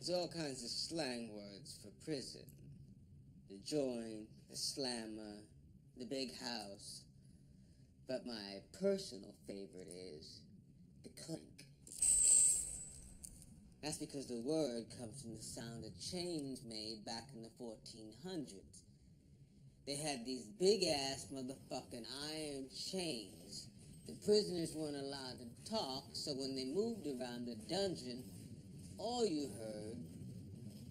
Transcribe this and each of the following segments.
There's all kinds of slang words for prison. The joint, the slammer, the big house. But my personal favorite is the clink. That's because the word comes from the sound of chains made back in the 1400s. They had these big-ass motherfucking iron chains. The prisoners weren't allowed to talk, so when they moved around the dungeon, all you heard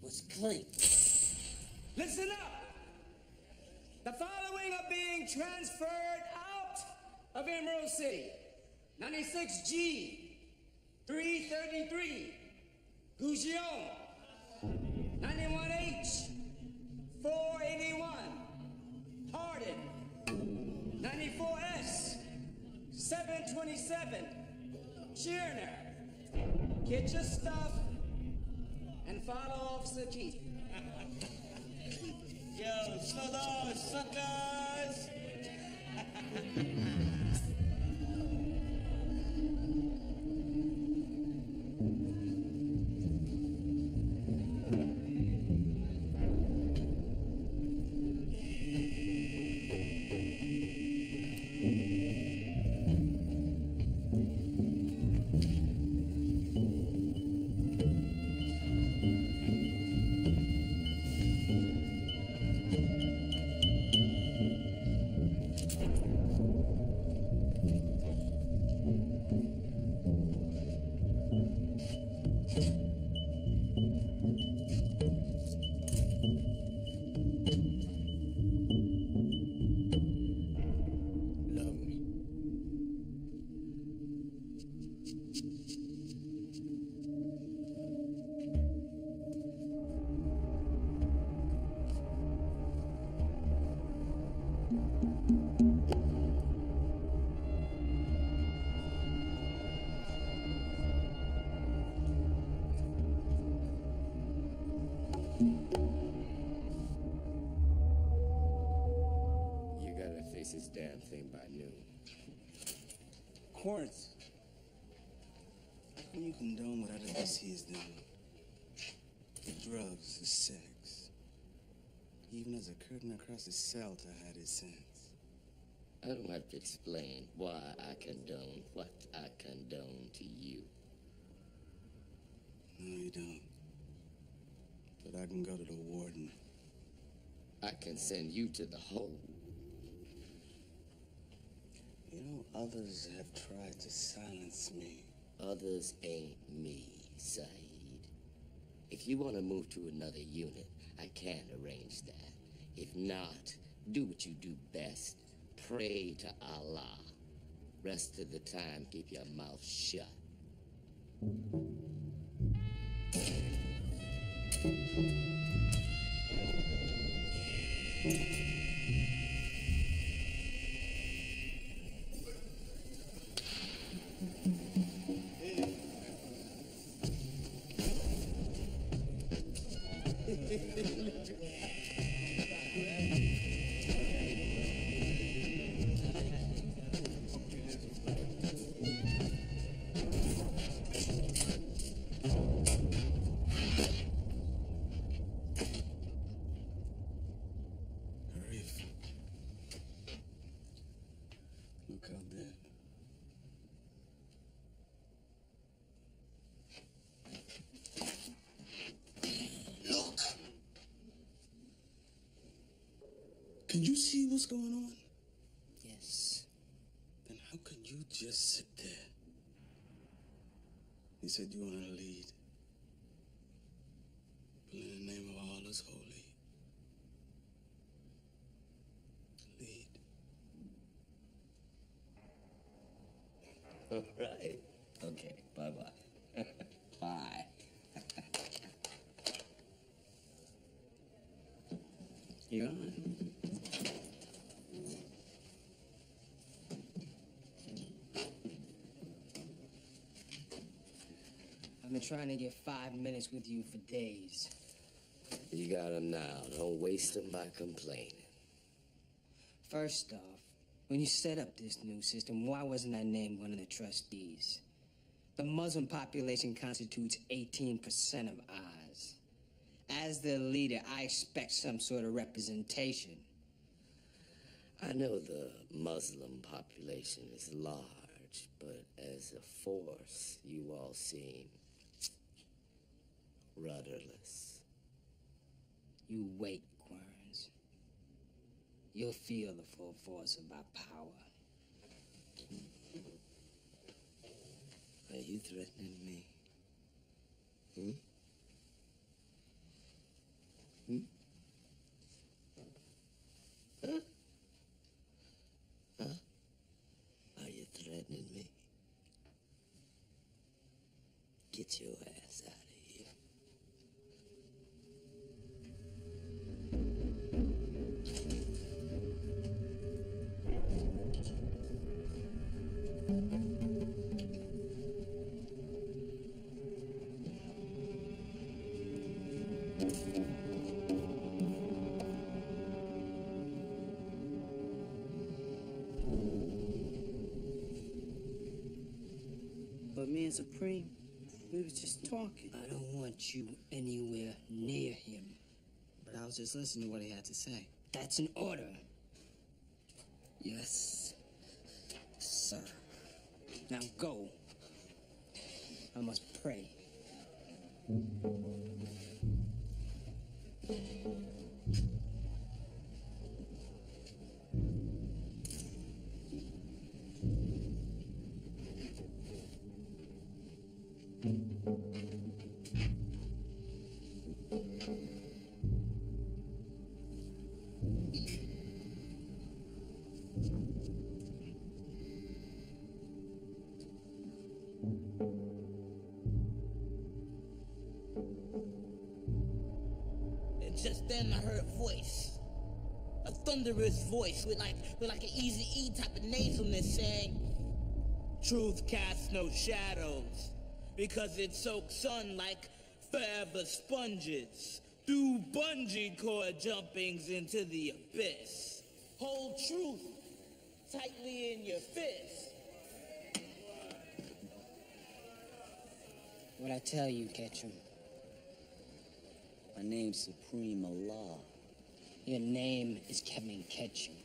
was clink. Listen up! The following are being transferred out of Emerald City. 96G, 333, Gougion, 91H, 481, Hardin, 94S, 727, Shearner. Get your stuff and follow Officer Keith. Yo, slow down, suckers! This damn thing by noon. Quartz, how can you condone what LSD is doing? The drugs, the sex. He even has a curtain across his cell to hide his sins. I don't have to explain why I condone what I condone to you. No, you don't. But I can go to the warden. I can send you to the hole. You know, others have tried to silence me. Others ain't me, Saeed. If you want to move to another unit, I can arrange that. If not, do what you do best. Pray to Allah. Rest of the time, keep your mouth shut. Can you see what's going on? Yes. Then how can you just sit there? You said you wanted to lead. But in the name of all that's holy, lead. All right. Okay, bye-bye. Bye. You're on. I've been trying to get 5 minutes with you for days. You got him now. Don't waste him by complaining. First off, when you set up this new system, why wasn't I named one of the trustees? The Muslim population constitutes 18% of ours. As the leader, I expect some sort of representation. I know the Muslim population is large, but as a force, you all seem rudderless. You wait, Querns. You'll feel the full force of our power. Are you threatening me? Hmm? Hmm? Huh? Huh? Are you threatening me? Get your ass out of here. But me and Supreme, we was just talking. I don't want you anywhere near him. But I was just listening to what he had to say. That's an order. Yes, sir. Now go. I must pray. And just then I heard a voice. A thunderous voice with like an Easy-E type of nasalness saying, "Truth casts no shadows, because it soaks sun like forever sponges, through bungee cord jumpings into the abyss. Hold truth tightly in your fist." What'd I tell you, Ketchum? My name's Supreme Allah. Your name is Kevin Ketchum.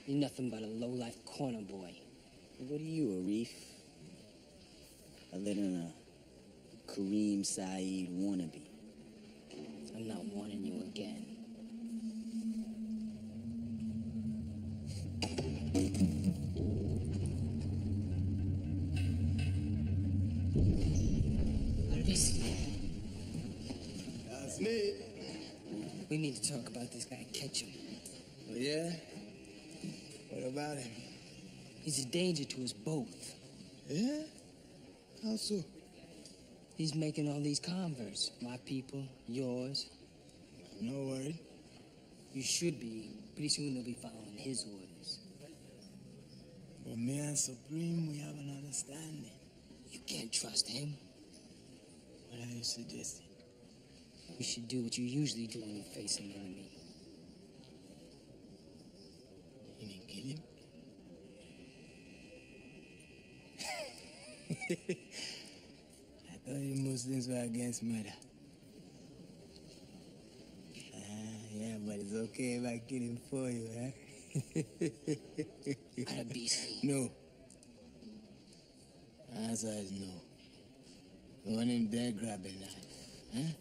You're nothing but a low-life corner boy. What are you, a reef? I live in a Kareem Saeed wannabe. I'm not wanting you again. That's me. We need to talk about this guy, Ketchum. Oh, yeah? What about him? He's a danger to us both. Yeah? How so? He's making all these converts. My people, yours. No worry. You should be. Pretty soon they'll be following his orders. But me and Supreme, we have an understanding. You can't trust him. What are you suggesting? You should do what you usually do when you face an enemy. You mean kill him? I thought you Muslims were against murder. Yeah, but it's okay if I kill him for you, huh? I'd be safe. No. Answer is no. You want him dead, grab a knife, huh?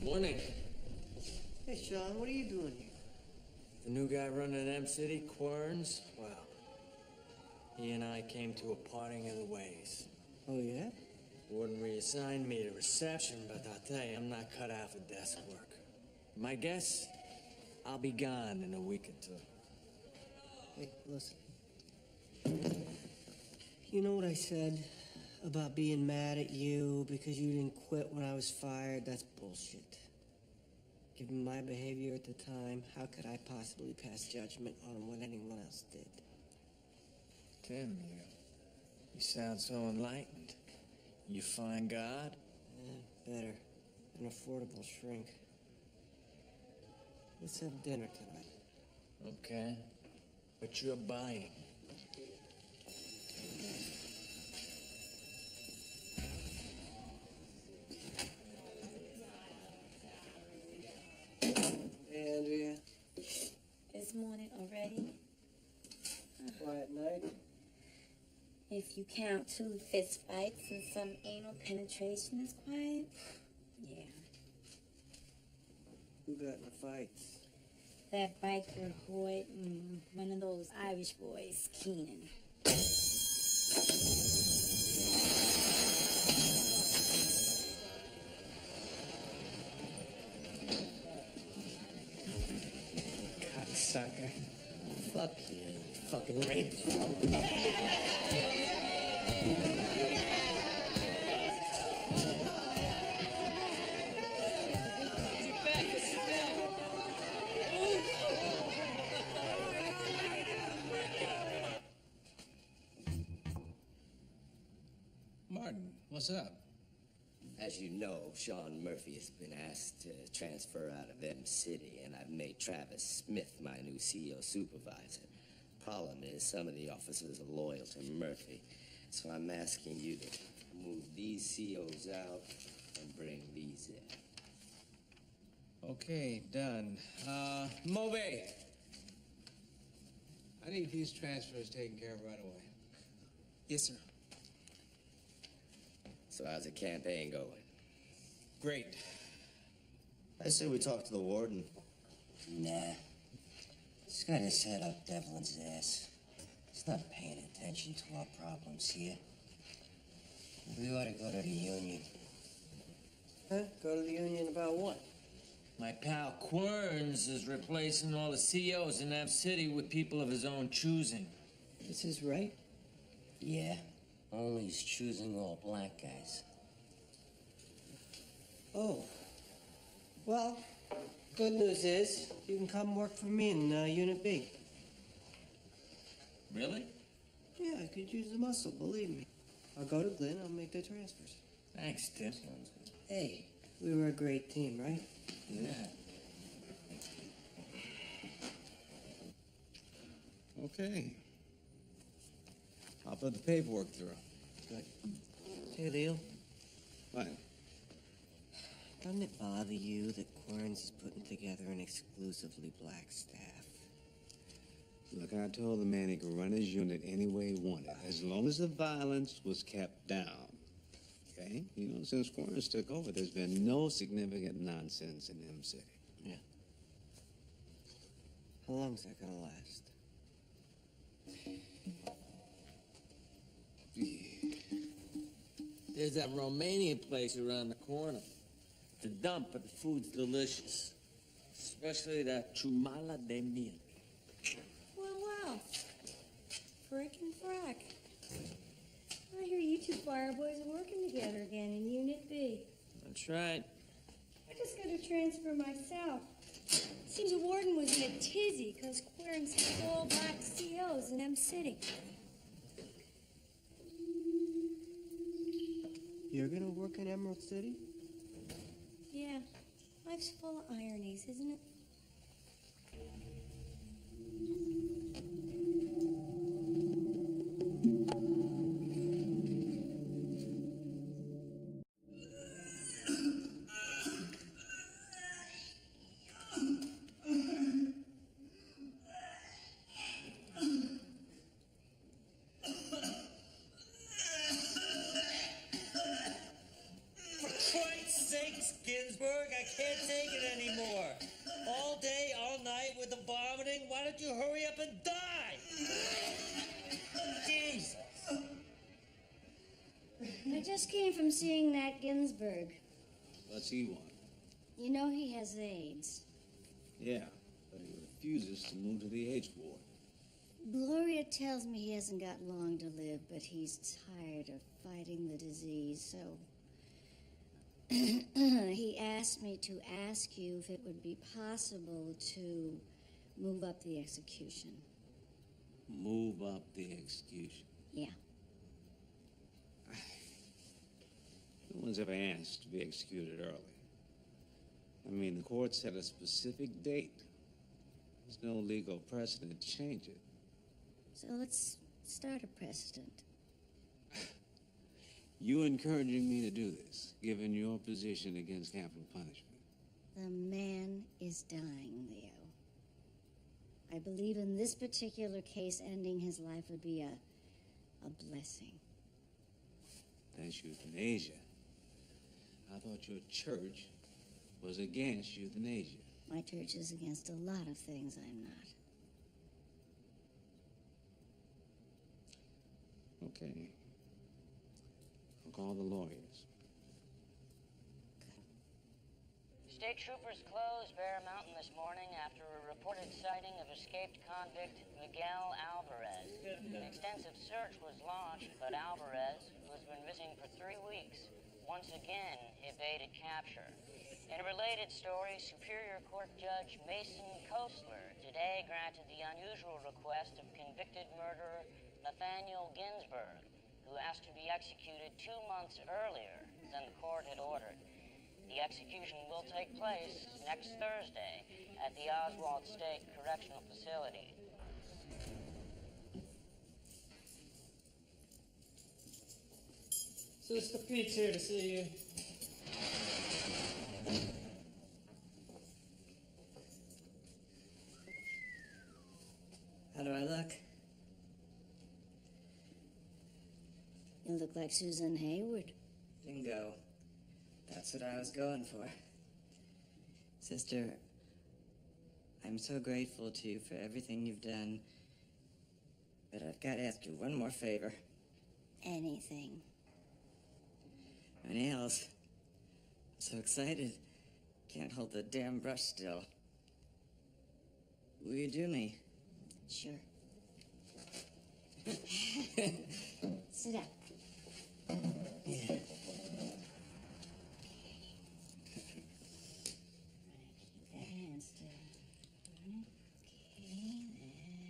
Morning. Hey, Sean, what are you doing here? The new guy running M-City, Querns, well, he and I came to a parting of the ways. Oh, yeah? Warden reassigned me to reception, but I'll tell you, I'm not cut out for desk work. My guess, I'll be gone in a week or two. Hey, listen. You know what I said about being mad at you because you didn't quit when I was fired? That's bullshit. Given my behavior at the time, how could I possibly pass judgment on what anyone else did? Tim, you sound so enlightened. You find God? Better. An affordable shrink. Let's have dinner tonight. Okay. But you're buying. Hey, Andrea. It's morning already. Quiet night. If you count 2 fist fights and some anal penetration as quiet, yeah. Who got in the fights? That biker Hoyt and one of those Irish boys, Keenan. Cocksucker. Fuck you, fucking rapist. Martin, what's up? As you know, Sean Murphy has been asked to transfer out of M-City, and I've made Travis Smith my new CEO supervisor. Problem is, some of the officers are loyal to Murphy, so I'm asking you to move these COs out and bring these in. Okay, done. Moby! I need these transfers taken care of right away. Yes, sir. So how's the campaign going? Great. I say we talk to the warden. Nah. He's got his head up Devlin's ass. He's not paying attention to our problems here. We ought to go to the union. Huh? Go to the union about what? My pal Querns is replacing all the COs in M-City with people of his own choosing. This is right. Yeah. Only he's choosing all black guys. Oh. Well, good news is you can come work for me in Unit B. Really? Yeah, I could use the muscle, believe me. I'll go to Glenn, I'll make the transfers. Thanks, Tim. Hey, we were a great team, right? Yeah. Okay. I'll put the paperwork through. Good. Hey, Leo. What? Doesn't it bother you that Querns is putting together an exclusively black staff? Look, I told the man he could run his unit any way he wanted, as long as the violence was kept down. Okay? You know, since Querns took over, there's been no significant nonsense in M-City. Yeah. How long's that gonna last? There's that Romanian place around the corner. The dump, but the food's delicious. Especially that chumala de miel. Well. Frickin' frack. I hear you two fire boys are working together again in Unit B. That's right. I just got a transfer myself. Seems the warden was in a tizzy because Querns has all black COs in M-City. You're gonna work in Emerald City? Yeah, life's full of ironies, isn't it? For Christ's sakes, Ginsburg, I can't take it anymore. All day, all night with the vomiting. Why don't you hurry up and die? Jesus. I just came from seeing Nat Ginsburg. What's he want? You know he has AIDS. Yeah, but he refuses to move to the AIDS ward. Gloria tells me he hasn't got long to live, but he's tired of fighting the disease, so he asked me to ask you if it would be possible to move up the execution. Move up the execution. Yeah. No one's ever asked to be executed early. I mean, the court set a specific date. There's no legal precedent to change it. So let's start a precedent. You encouraging me to do this, given your position against capital punishment. The man is dying, Leo. I believe in this particular case, ending his life would be a blessing. That's euthanasia. I thought your church was against euthanasia. My church is against a lot of things I'm not. Okay. I'll call the lawyers. State troopers closed Bear Mountain this morning after a reported sighting of escaped convict Miguel Alvarez. An extensive search was launched, but Alvarez, who has been missing for 3 weeks, once again evaded capture. In a related story, Superior Court Judge Mason Kostler today granted the unusual request of convicted murderer Nathaniel Ginsburg, who asked to be executed 2 months earlier than the court had ordered. The execution will take place next Thursday at the Oswald State Correctional Facility. Sister Pete's here to see you. How do I look? You look like Susan Hayward. Bingo. That's what I was going for. Sister, I'm so grateful to you for everything you've done, but I've got to ask you one more favor. Anything. My nails. I'm so excited. Can't hold the damn brush still. Will you do me? Sure. Sit down. Yeah. That's it. Okay,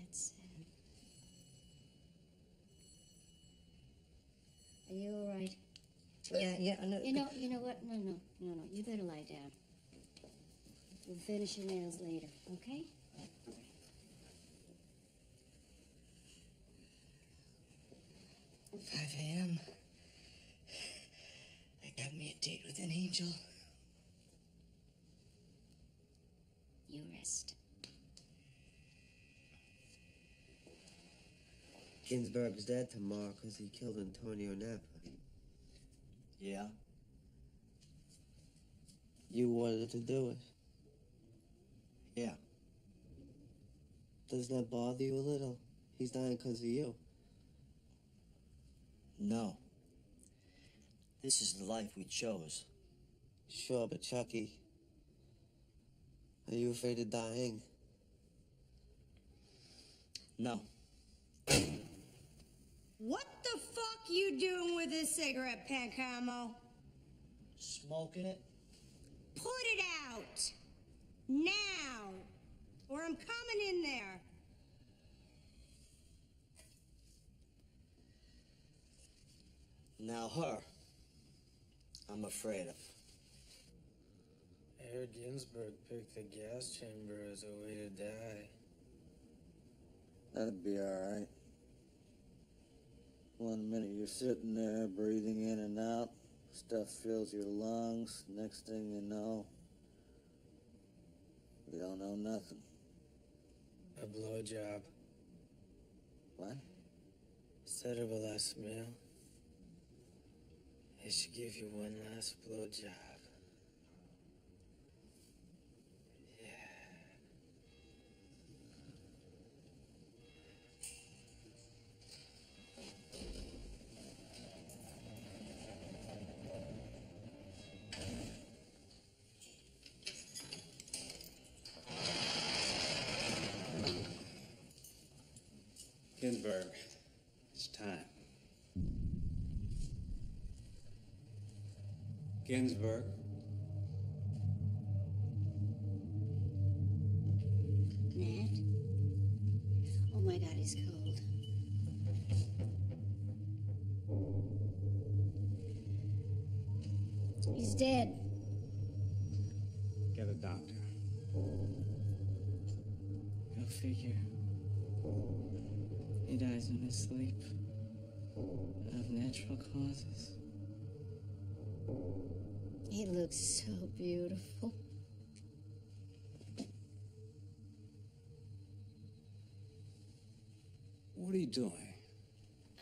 that's it. Are you all right? Yeah, I know. You know what? No. You better lie down. We'll finish your nails later, okay? 5 a.m. They got me a date with an angel. You rest. Ginsburg's dead tomorrow because he killed Antonio Napa. Yeah? You wanted to do it? Yeah. Doesn't that bother you a little? He's dying because of you. No. This is the life we chose. Sure, but Chucky, are you afraid of dying? No. What the fuck you doing with this cigarette, Pancamo? Smoking it? Put it out! Now! Or I'm coming in there. Now her, I'm afraid of. I heard Ginsburg picked the gas chamber as a way to die. That'd be all right. One minute you're sitting there breathing in and out, stuff fills your lungs. Next thing you know, you don't know nothing. A blowjob. What? Instead of a last meal, I should give you one last blowjob. Ginsburg, it's time. Ginsburg. Matt? Oh my God, he's cold. He's dead. Get a doctor. Go figure. He dies in his sleep. Of natural causes. He looks so beautiful. What are you doing?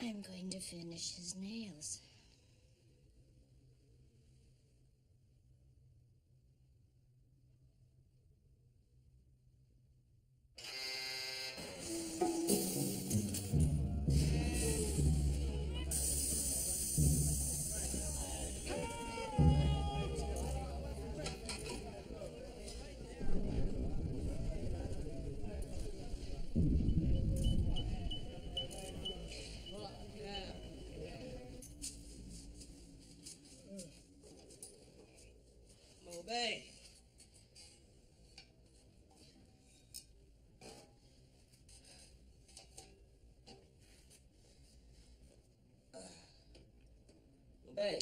I'm going to finish his nails. Obey. Obey.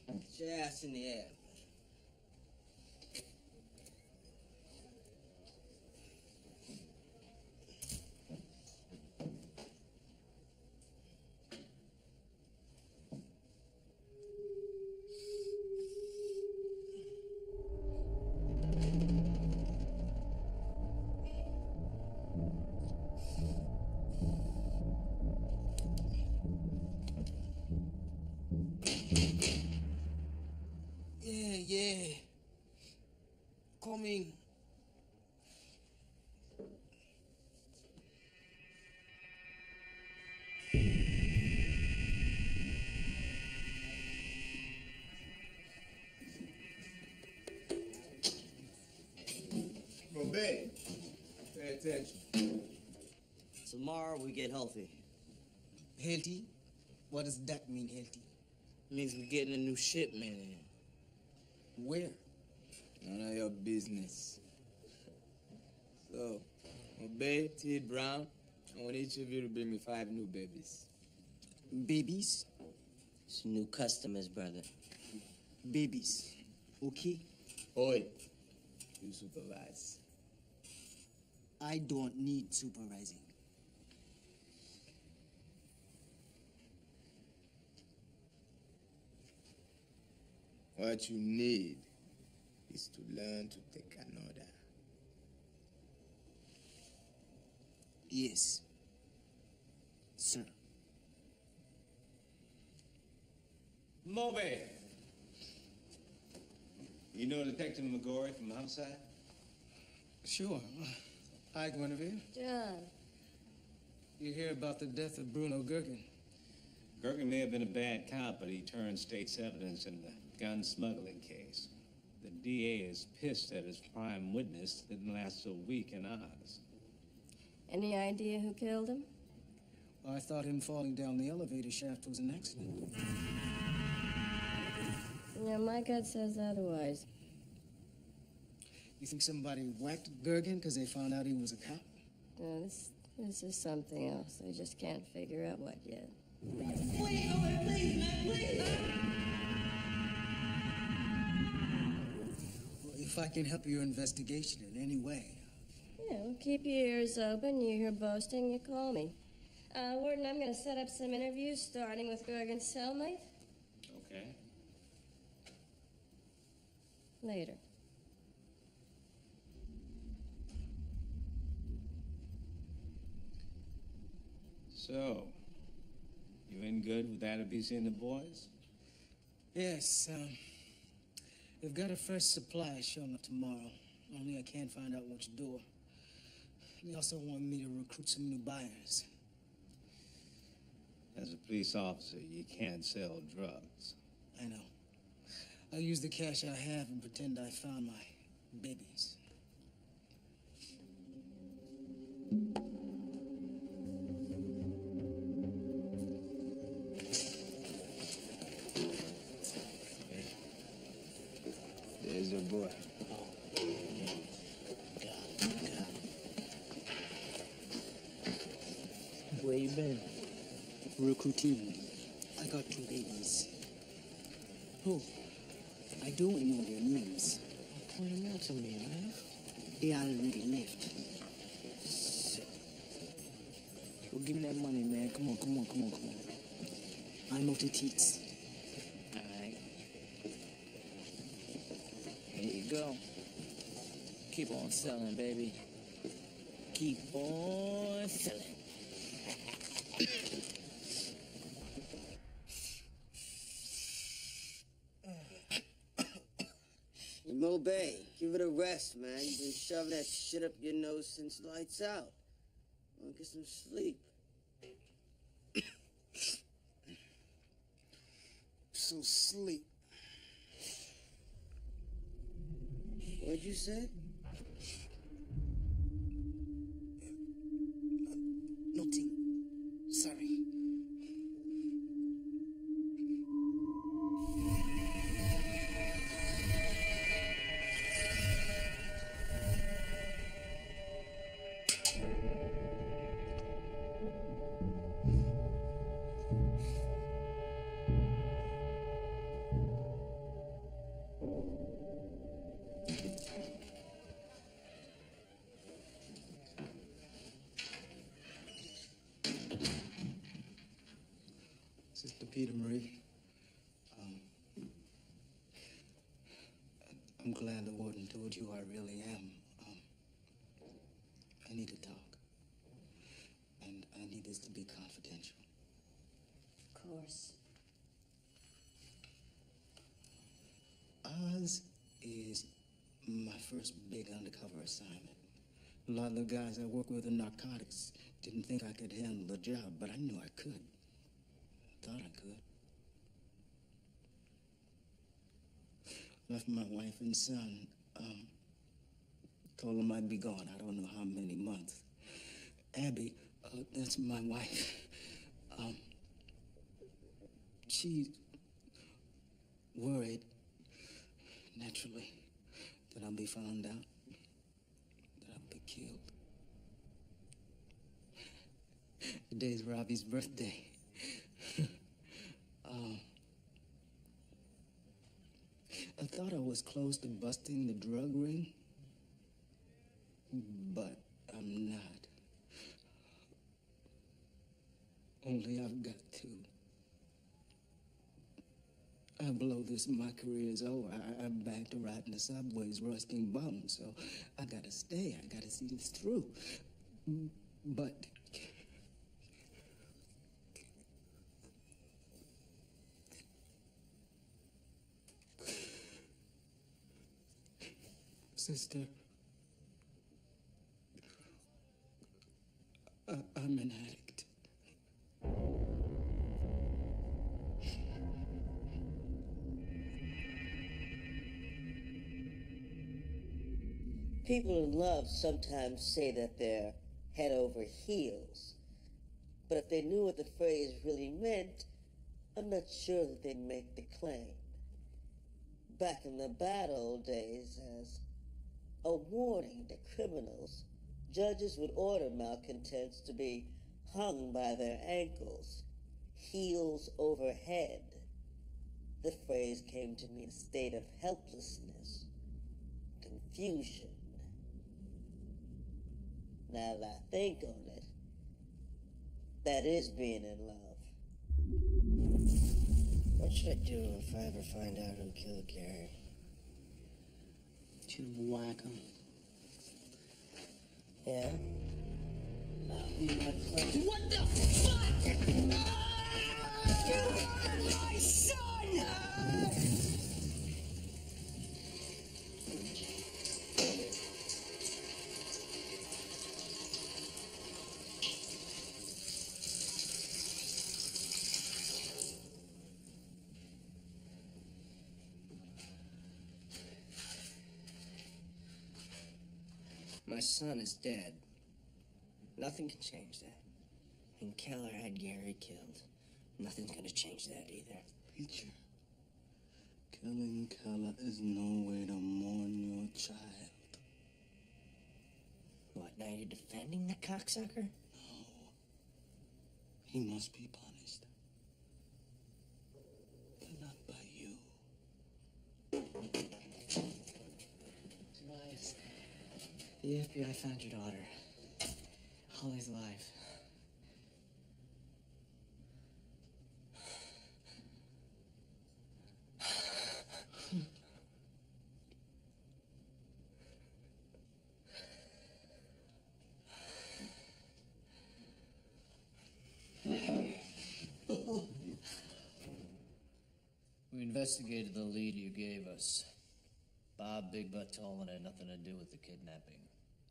Get your ass in the air. Yeah. Coming. Obey. Pay attention. Tomorrow we get healthy. Healthy? What does that mean, healthy? Means we're getting a new shipment in. Where? None of your business. So, Obey, T. Brown, I want each of you to bring me 5 new babies. Babies? It's new customers, brother. Babies. Okay? Oi, you supervise. I don't need supervising. What you need is to learn to take an order. Yes, sir. Moby! You know Detective McGorry from homicide? Sure. Hi, Guinevere. John. You hear about the death of Bruno Gergen? Gergen may have been a bad cop, but he turned state's evidence in the gun smuggling case. The DA is pissed that his prime witness didn't last a week in Oz. Any idea who killed him? I thought him falling down the elevator shaft was an accident. Yeah, my gut says otherwise. You think somebody whacked Gergen because they found out he was a cop? No, this is something else. I just can't figure out what yet. Please, man, please. Well, if If I can help your investigation in any way. Yeah, well, keep your ears open. You hear boasting, you call me. Warden, I'm going to set up some interviews, starting with Gergen's cellmate. Okay. Later. So, you in good with Adebisi and the boys? Yes, they've got a fresh supply showing up tomorrow. Only I can't find out which door. They also want me to recruit some new buyers. As a police officer, you can't sell drugs. I know. I'll use the cash I have and pretend I found my babies. There's your boy. Where you been? Recruiting. I got 2 babies. Oh, I don't know their names. Point them out to me, man. They already left. Go give me that money, man. Come on. I'm out of teats. All right. Here you go. Keep on selling, baby. Keep on selling. Mo Bay, give it a rest, man. You've been shoving that shit up your nose since lights out. Wanna get some sleep? So sleep. What'd you say? Nothing. Sorry. Sister Peter Marie, I'm glad the warden told you who I really am. I need to talk. And I need this to be confidential. Of course. Oz is my first big undercover assignment. A lot of the guys I work with in narcotics didn't think I could handle the job, but I knew I could. Thought I could. Left my wife and son. Told them I'd be gone. I don't know how many months. Abby, that's my wife. She's worried, naturally, that I'll be found out, that I'll be killed. Today's Robbie's birthday. I thought I was close to busting the drug ring, but I'm not. Only I've got to. I blow this, my career's over. I'm back to riding the subways, rusting bums, so I gotta stay. I gotta see this through. But sister, I'm an addict. People in love sometimes say that they're head over heels. But if they knew what the phrase really meant, I'm not sure that they'd make the claim. Back in the bad old days, as a warning to criminals, judges would order malcontents to be hung by their ankles, heels over head. The phrase came to mean a state of helplessness, to confusion. Now that I think on it, that is being in love. What should I do if I ever find out who killed Gary? Shoot him, whack him. Yeah? What the fuck? You murdered my son! My son is dead. Nothing can change that. And Keller had Gary killed. Nothing's gonna change that either. Preacher, killing Keller is no way to mourn your child. What, now you're defending the cocksucker? He must be punished. But not by you. Tobias, the FBI found your daughter. Holly's alive. We investigated the lead you gave us. Bob Big Butt Tolan had nothing to do with the kidnapping.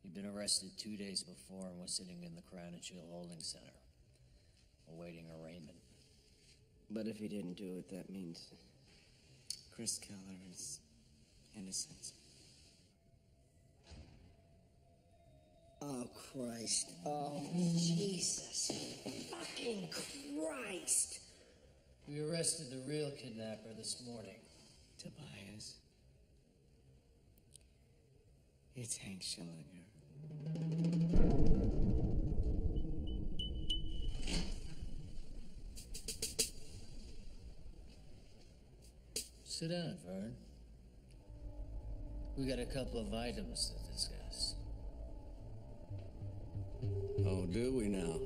He'd been arrested 2 days before and was sitting in the Crown and Shield Holding Center, awaiting arraignment. But if he didn't do it, that means Chris Keller is innocent. Oh, Christ. Oh, Jesus. Fucking Christ. We arrested the real kidnapper this morning. Tobias. It's Hank Schillinger. Sit down, Vern. We got a couple of items to discuss. Oh, do we now?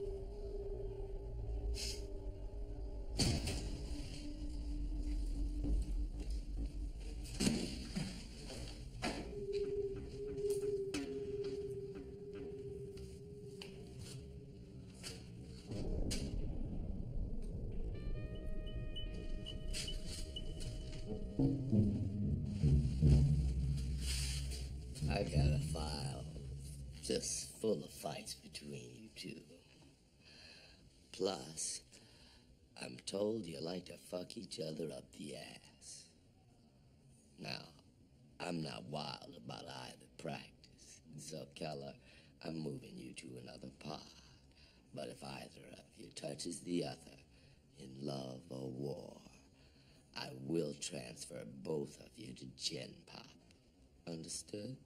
I got a file just full of fights between you two. Plus, I'm told you like to fuck each other up the ass. Now, I'm not wild about either practice, so Keller, I'm moving you to another pod. But if either of you touches the other, in love or war, I will transfer both of you to Gen Pop. Understood?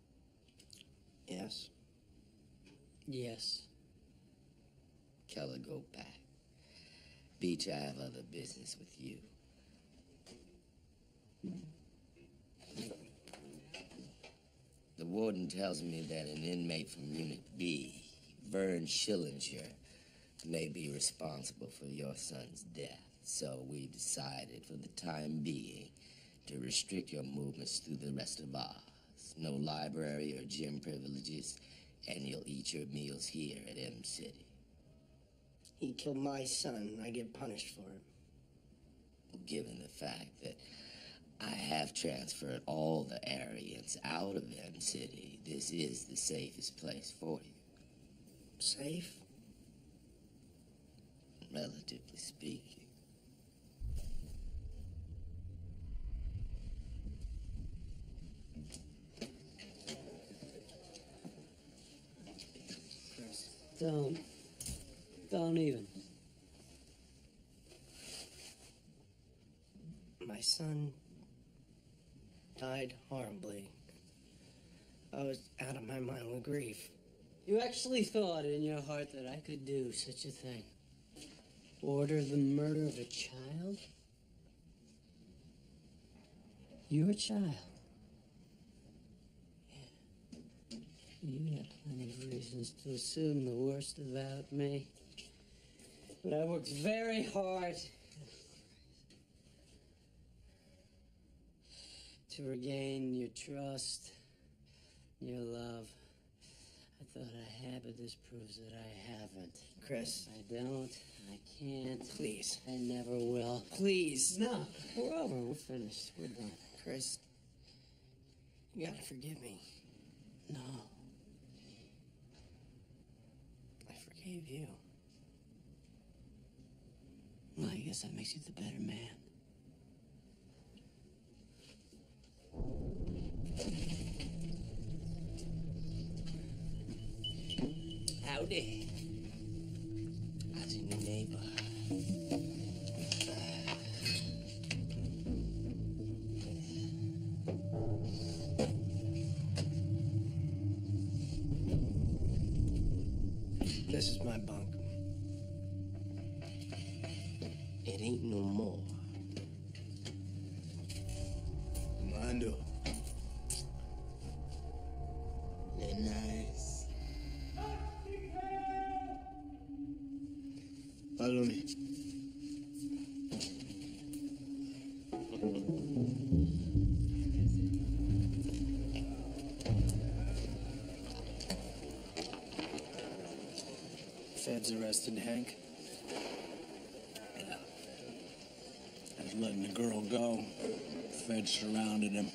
Yes. Yes. Keller, go back. Beach, I have other business with you. The warden tells me that an inmate from Unit B, Vern Schillinger, may be responsible for your son's death. So we decided for the time being to restrict your movements through the rest of Oz. No library or gym privileges, and you'll eat your meals here at M City. He killed my son. I get punished for it. Given the fact that I have transferred all the Aryans out of M City, this is the safest place for you. Safe? Relatively speaking. Don't even. My son died horribly. I was out of my mind with grief. You actually thought in your heart that I could do such a thing? Order the murder of a child? Your child? You have plenty of reasons to assume the worst about me. But I worked very hard to regain your trust, your love. I thought I had, but this proves that I haven't. Chris. I don't. I can't. Please. I never will. Please. No. We're over. We're finished. We're done. Chris, you gotta forgive me. No. I forgave you. Well, I guess that makes you the better man. Howdy. How's your new neighbor? This is my bunk. It ain't no more. Mando. They're nice. Follow me. Feds arrested Hank. Yeah. I was letting the girl go. Feds surrounded him.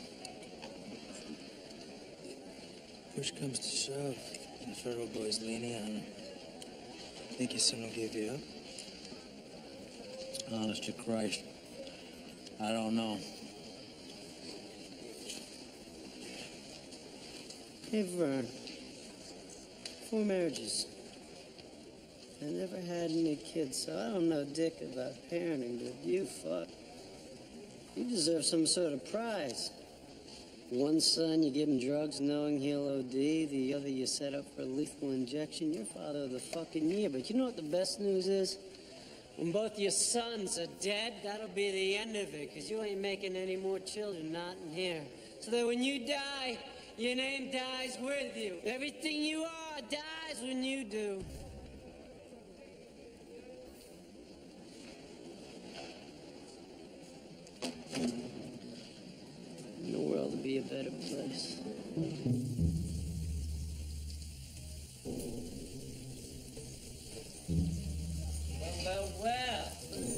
Push comes to shove, and the federal boys leaning on him. Think your son will give you up? Honest to Christ, I don't know. Hey, Vern. 4 marriages. I never had any kids, so I don't know dick about parenting, but you fuck. You deserve some sort of prize. One son, you give him drugs knowing he'll OD. The other, you set up for a lethal injection. You're father of the fucking year. But you know what the best news is? When both your sons are dead, that'll be the end of it, because you ain't making any more children, not in here. So that when you die, your name dies with you. Everything you are dies when you do. The world will be a better place. Well, what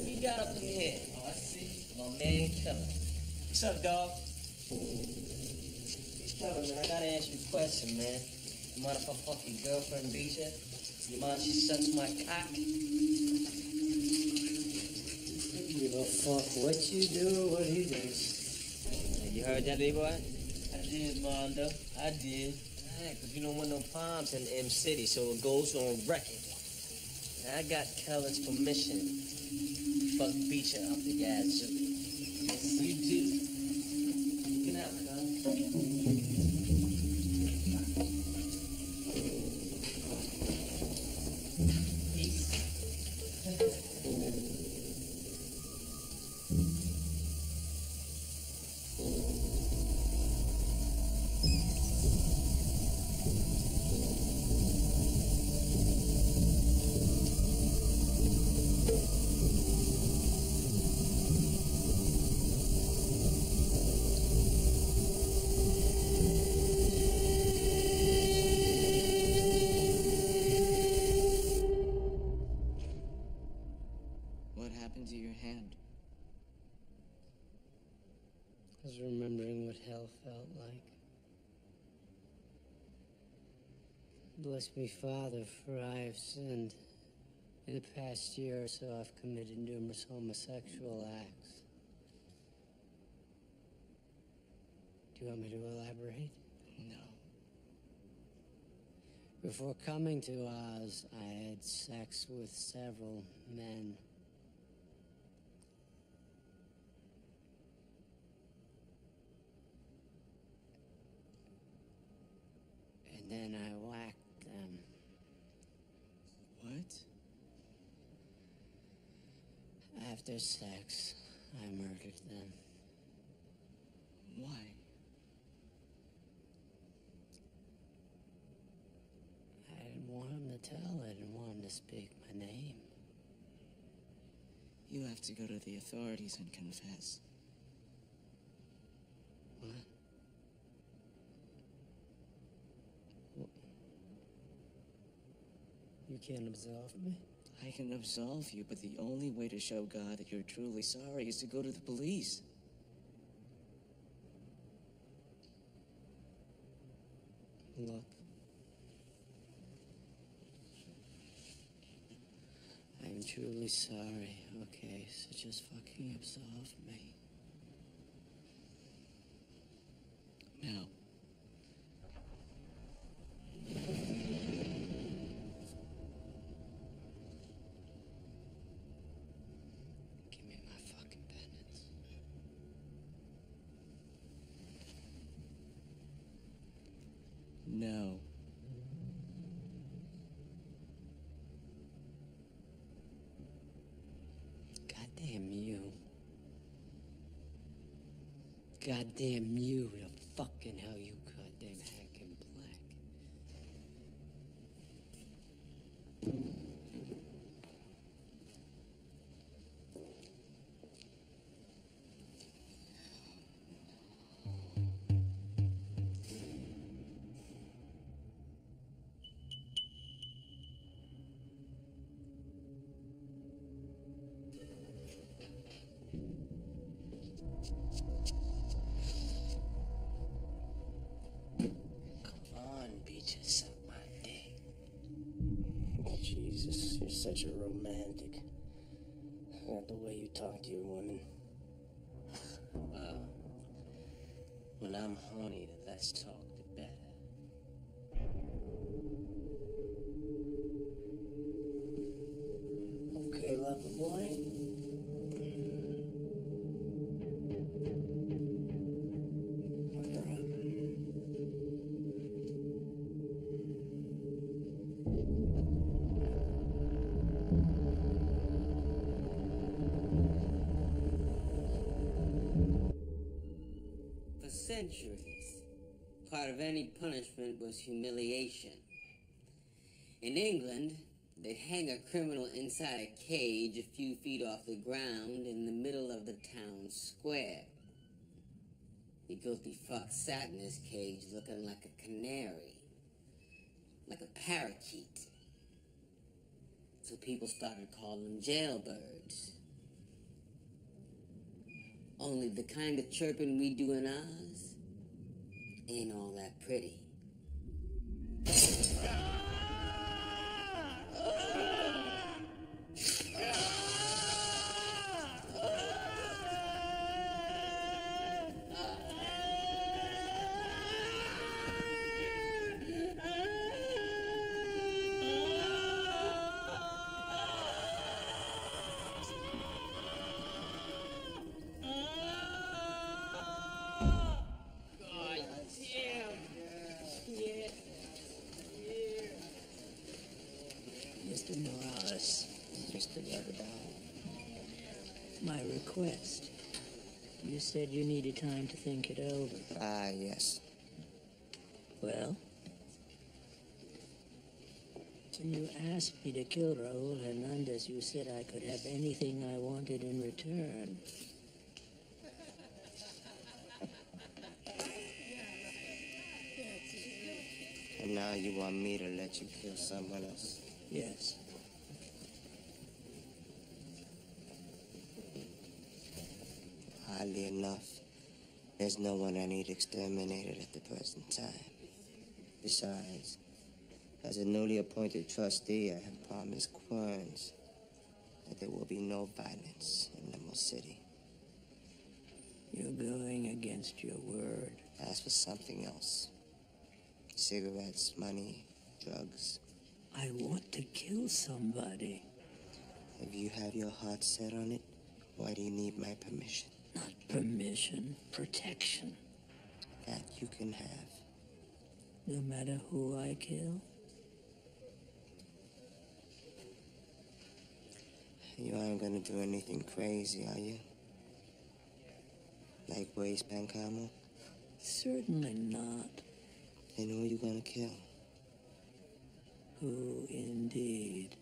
you got up in here? Oh, I see. My man Kylma. What's up, dog? Kylma, man, I gotta ask you a question, man. You mind if I fuck your girlfriend, Beecher? You mind she sucks my cock? Give a fuck what you do or what he does. You heard that, B-boy? I did, Mondo. I did. Yeah, because you don't want no palms in M City, so it goes on record. I got Keller's permission. Fuck Beecher up the gas. Yes, you do. Get out, cuz. What happened to your hand? I was remembering what hell felt like. Bless me, Father, for I have sinned. In the past year or so, I've committed numerous homosexual acts. Do you want me to elaborate? No. Before coming to Oz, I had sex with several men. And then I whacked them. What? After sex, I murdered them. Why? tell I didn't want him to speak my name. You have to go to the authorities and confess. What? You can't absolve me? I can absolve you, but the only way to show God that you're truly sorry is to go to the police. Look. I'm truly sorry, okay? So just fucking absolve me. No. Give me my fucking penance. No. Goddamn you. Goddamn you, the fucking hell you goddamn hacking black. Suck my dick. Jesus, you're such a romantic. Not the way you talk to your women. Well, when I'm horny, the less talk, the better. Okay, lover boy. For centuries, part of any punishment was humiliation. In England, they'd hang a criminal inside a cage a few feet off the ground in the middle of the town square. The guilty fuck sat in this cage looking like a canary, like a parakeet. So people started calling them jailbirds. Only the kind of chirping we do in Oz ain't all that pretty. Mr. Morales, Mr. Reverdal, my request. You said you needed time to think it over. Ah, yes. Well, when you asked me to kill Raul Hernandez, you said I could have anything I wanted in return. And now you want me to let you kill someone else? Yes. Oddly enough, there's no one I need exterminated at the present time. Besides, as a newly appointed trustee, I have promised Querns that there will be no violence in Limo City. You're going against your word. As for something else, cigarettes, money, drugs. I want to kill somebody. If you have your heart set on it, why do you need my permission? Not permission, protection. That you can have. No matter who I kill? You aren't gonna do anything crazy, are you? Like waste Pancamo? Certainly not. Then who are you gonna kill? Who indeed?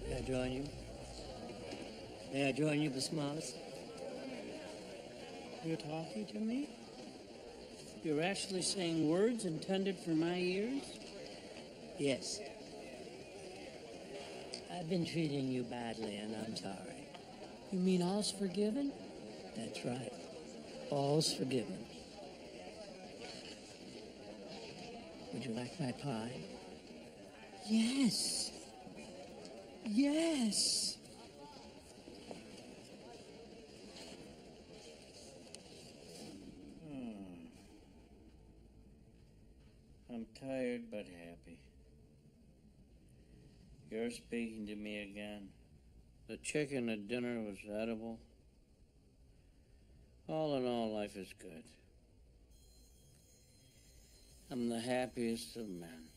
May I join you? May I join you, Bismarck? You're talking to me? You're actually saying words intended for my ears? Yes. I've been treating you badly, and I'm sorry. You mean all's forgiven? That's right. All's forgiven. Would you like my pie? Yes. Yes. I'm tired but happy. You're speaking to me again. The chicken at dinner was edible. All in all, life is good. I'm the happiest of men.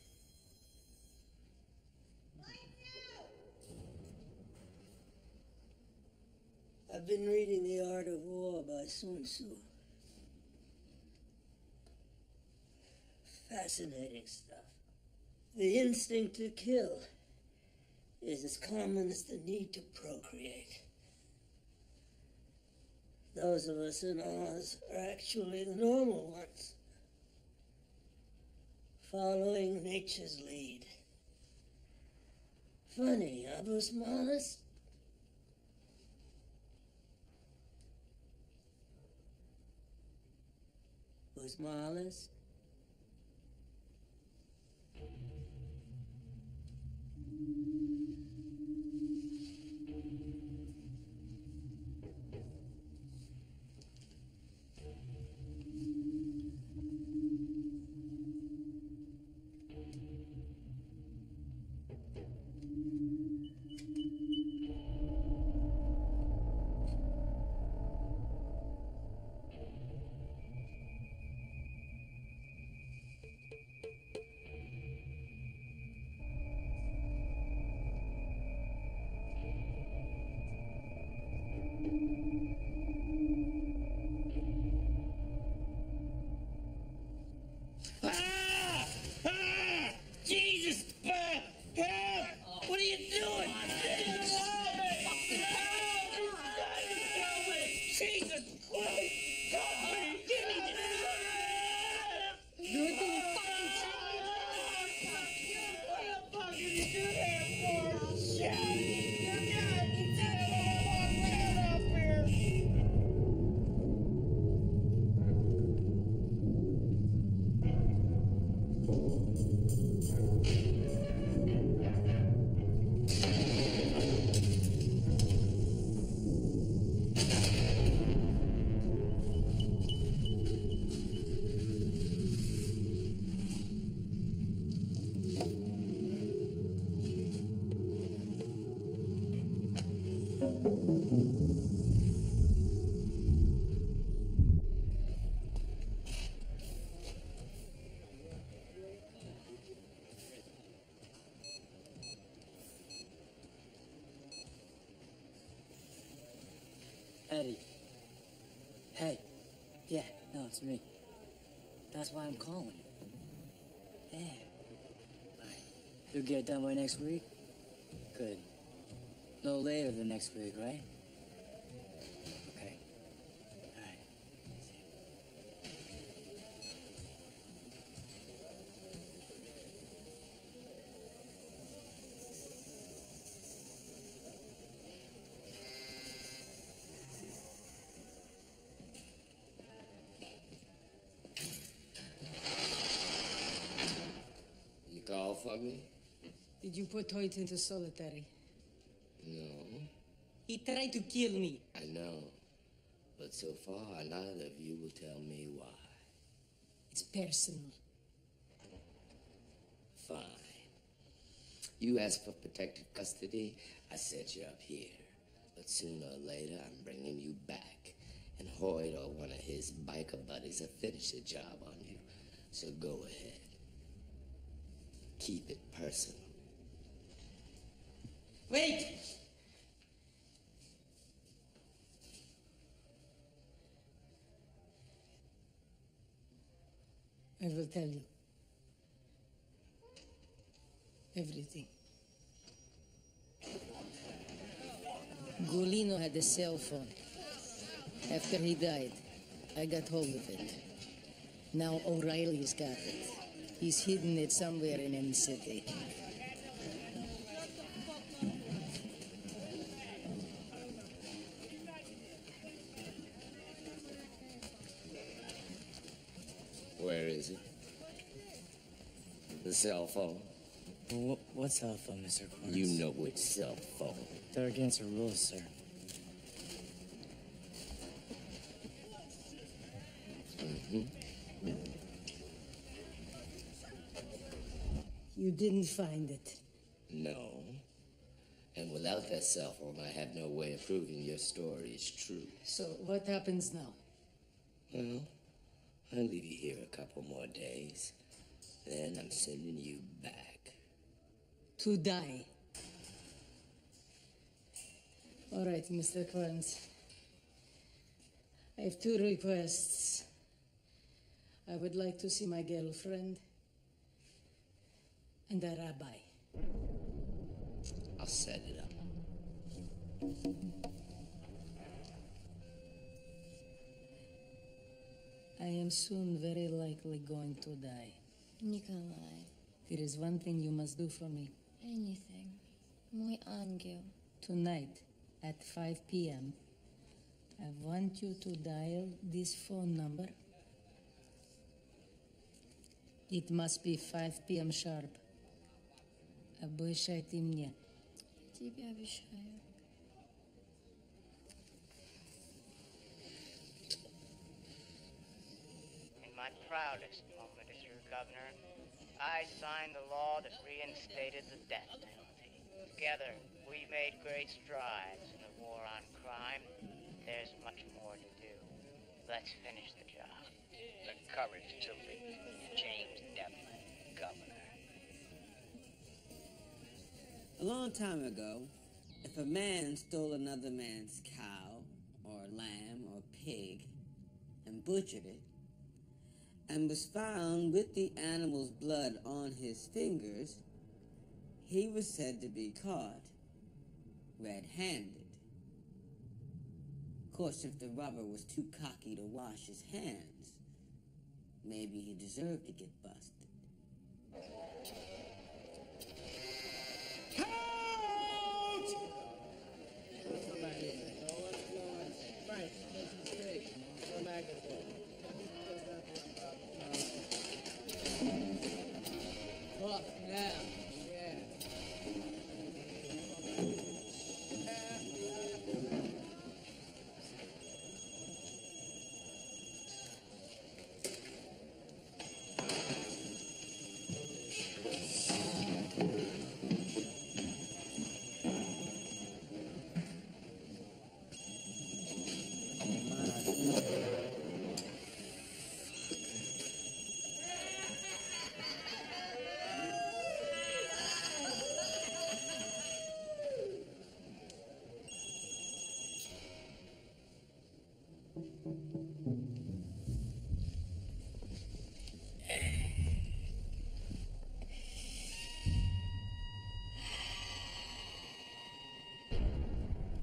I've been reading The Art of War by Sun Tzu. Fascinating stuff. The instinct to kill is as common as the need to procreate. Those of us in Oz are actually the normal ones, following nature's lead. Funny, huh, Bruce Morris? Bruce Morris? Jesus! Help! What are you doing? Jesus! You're being fucking What did you do that for? Shit! You said I want to walk right up here. Eddie. Hey. Yeah, no, it's me. That's why I'm calling. Yeah. You'll get done by next week? Good. No later than next week, right? Okay. All right. me? Did you put Hoyt into solitary? No, He tried to kill me. I know. But so far, neither of you will tell me why. It's personal. Fine. You asked for protective custody, I set you up here. But sooner or later, I'm bringing you back. And Hoyt or one of his biker buddies will finish the job on you. So go ahead. Keep it personal. Wait! I will tell you. Everything. Golino had a cell phone. After he died, I got hold of it. Now O'Reilly's got it. He's hidden it somewhere in any city. Where is it? The cell phone? What cell phone, Mr. Corns? You know which cell phone. They're against the rules, sir. You didn't find it. No. And without that cell phone, I have no way of proving your story is true. So what happens now? Well, I'll leave you here a couple more days. Then I'm sending you back. To die. All right, Mr. Corns. I have two requests. I would like to see my girlfriend and a rabbi. I'll set it up. I am soon very likely going to die. Nikolai. There is one thing you must do for me. Anything. Muy angel. Tonight, at 5 p.m., I want you to dial this phone number. It must be 5 p.m. sharp. Обещайте мне. Тебе обещаю. In my proudest moment as your governor, I signed the law that reinstated the death penalty. Together, we made great strides in the war on crime. There's much more to do. Let's finish the job. The courage to lead. James Devlin, governor. A long time ago, if a man stole another man's cow, or lamb, or pig, and butchered it, and was found with the animal's blood on his fingers, he was said to be caught red-handed. Of course, if the robber was too cocky to wash his hands, maybe he deserved to get busted. Oh, yeah.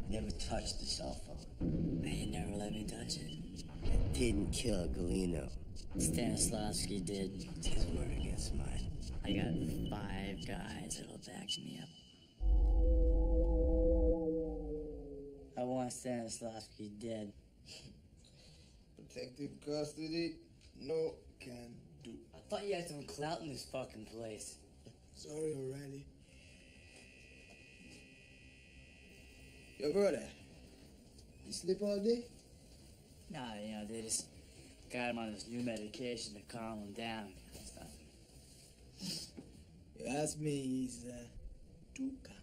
Never touched the cell phone. They never let me touch it. It didn't kill Golino. Stanislavski did. It's his word against mine. I got 5 guys that'll back me up. I want Stanislavski dead. Protective custody? No can do. I thought you had some clout in this fucking place. Sorry, O'Reilly. Yo, brother. You sleep all day? Nah, they just got him on this new medication to calm him down. You ask me, he's too calm.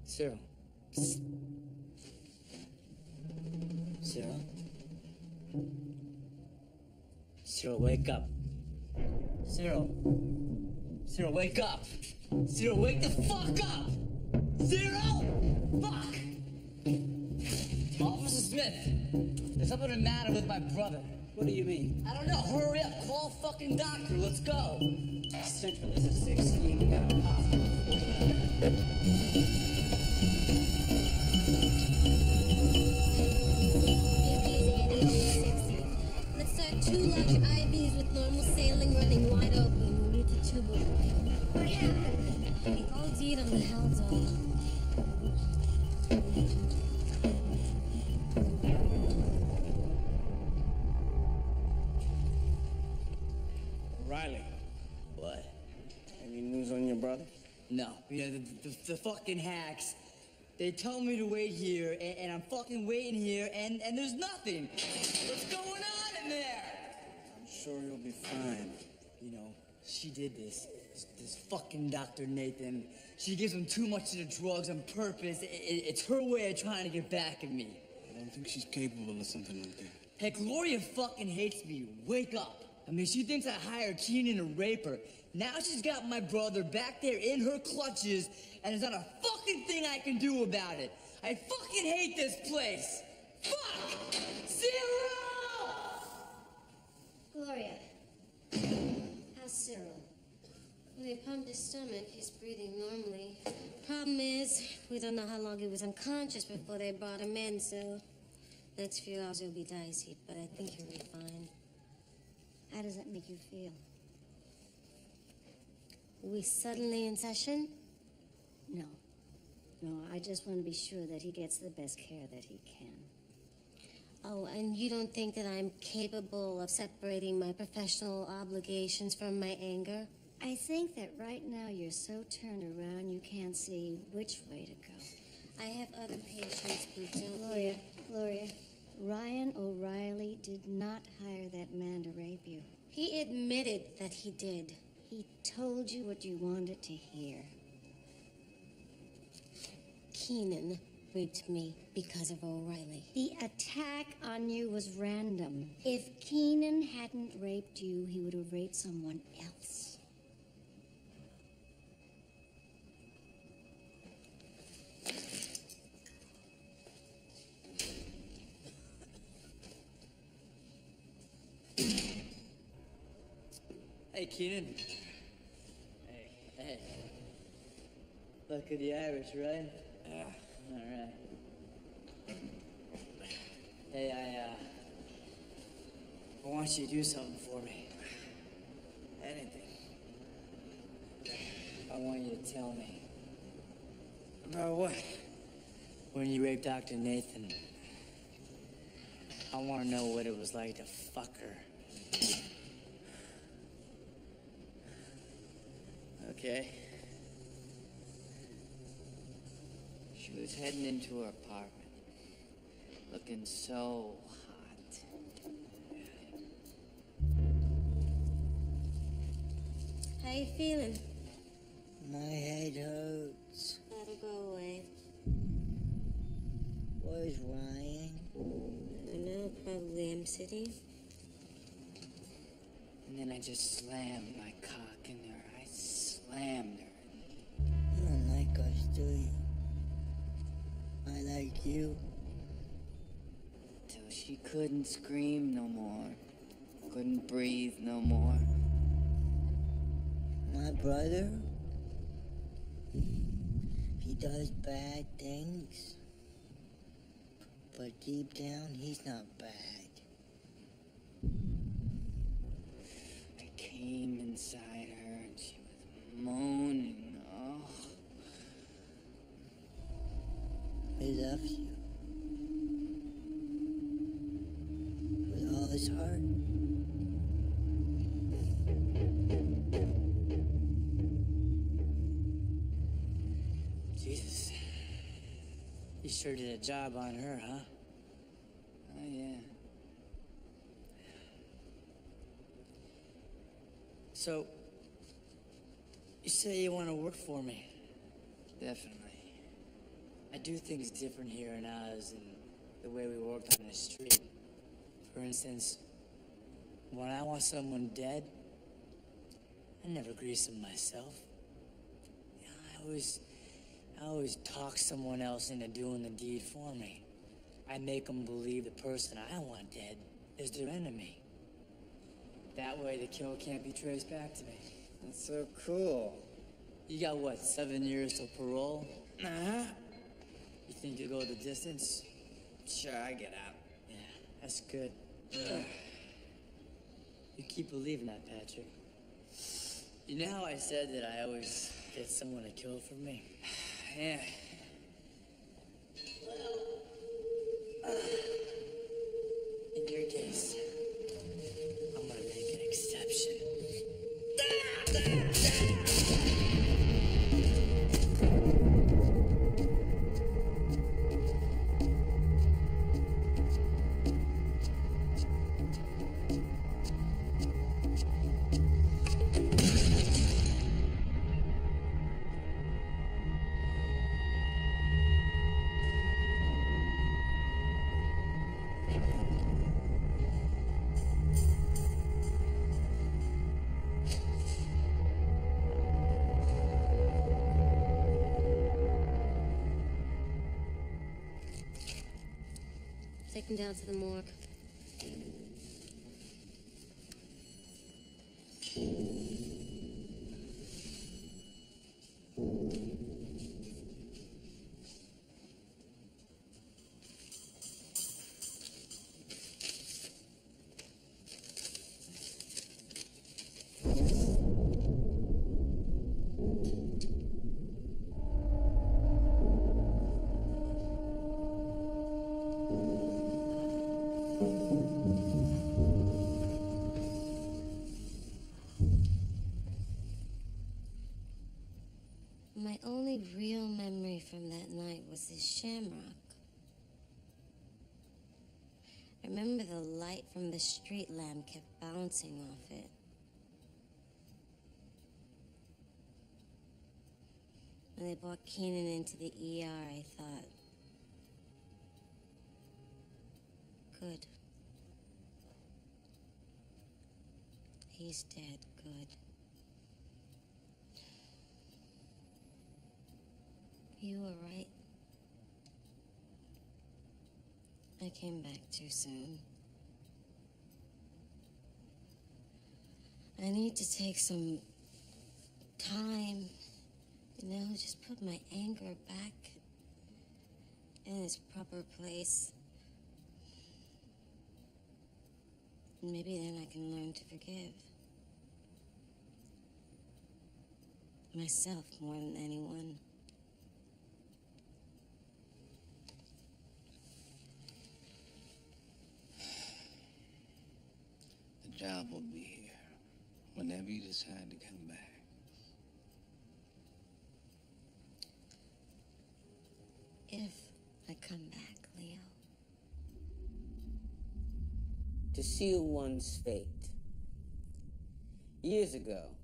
Cyril. Cyril? Cyril, wake up. Cyril. Cyril, wake up. Cyril, wake the fuck up! Cyril! Fuck! Officer Smith, there's something the matter with my brother. What do you mean? I don't know. Hurry up. Call a fucking doctor. Let's go. Central is a 16. We got a hospital. Let's start 2 large IVs with normal saline running wide open. We need to tubal. What happened? He OD'd on the Haldol. Riley. What? Any news on your brother? No. The fucking hacks. They told me to wait here, and I'm fucking waiting here, and there's nothing. What's going on in there? I'm sure you'll be fine. You know, she did this. This fucking Dr. Nathan. She gives him too much of the drugs on purpose. It's her way of trying to get back at me. I don't think she's capable of something like that. Hey, Gloria fucking hates me. Wake up. I mean, she thinks I hired Keenan to rape her. Now she's got my brother back there in her clutches, and there's not a fucking thing I can do about it. I fucking hate this place. Fuck! Cyril! Gloria. How's Cyril? Well, they pumped his stomach. He's breathing normally. Problem is, we don't know how long he was unconscious before they brought him in, so next few hours he'll be dicey, but I think he'll be fine. How does that make you feel? Are we suddenly in session? No. No, I just want to be sure that he gets the best care that he can. Oh, and you don't think that I'm capable of separating my professional obligations from my anger? I think that right now you're so turned around you can't see which way to go. I have other patients who don't. Gloria, Ryan O'Reilly did not hire that man to rape you. He admitted that he did. He told you what you wanted to hear. Keenan raped me because of O'Reilly. The attack on you was random. If Keenan hadn't raped you, he would have raped someone else. Hey, Keenan. Hey. Luck of the Irish, right? Yeah. All right. Hey, I want you to do something for me. Anything. I want you to tell me. About what? When you raped Dr. Nathan, I want to know what it was like to fuck her. Okay. She was heading into her apartment, looking so hot. How you feeling? My head hurts. That'll go away. Where's Ryan? I don't know, probably I'm sitting. And then I just slammed my cock in her. I slammed her. You don't like us, do you? I like you. Till she couldn't scream no more. Couldn't breathe no more. My brother? He does bad things. But deep down, he's not bad. I came inside her and she was moaning. Oh. loves you. With all his heart. Jesus. You sure did a job on her, huh? Oh, yeah. So, you say you want to work for me? Definitely. I do things different here in Oz and the way we worked on the street. For instance, when I want someone dead, I never grease them myself. You know, I always talk someone else into doing the deed for me. I make them believe the person I want dead is their enemy. That way the kill can't be traced back to me. That's so cool. You got what, 7 years till parole? Uh-huh. You think you'll go the distance? Sure, I get out. Yeah, that's good. You keep believing that, Patrick. You know how I said that I always get someone to kill for me? Yeah. In your case, I'm gonna make an exception. Take him down to the morgue. My only real memory from that night was this shamrock. I remember the light from the street lamp kept bouncing off it. When they brought Keenan into the ER, I thought, good. He's dead, good. You were right. I came back too soon. I need to take some time, just put my anger back in its proper place. Maybe then I can learn to forgive. Myself more than anyone. The job will be here whenever you decide to come back. If I come back, Leo. To seal one's fate. Years ago,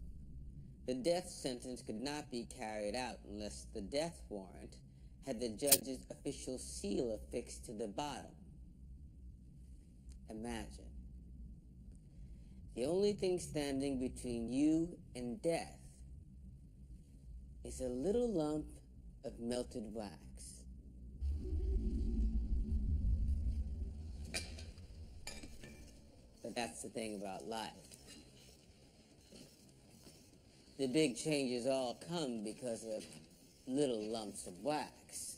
the death sentence could not be carried out unless the death warrant had the judge's official seal affixed to the bottom. Imagine. The only thing standing between you and death is a little lump of melted wax. But that's the thing about life. The big changes all come because of little lumps of wax.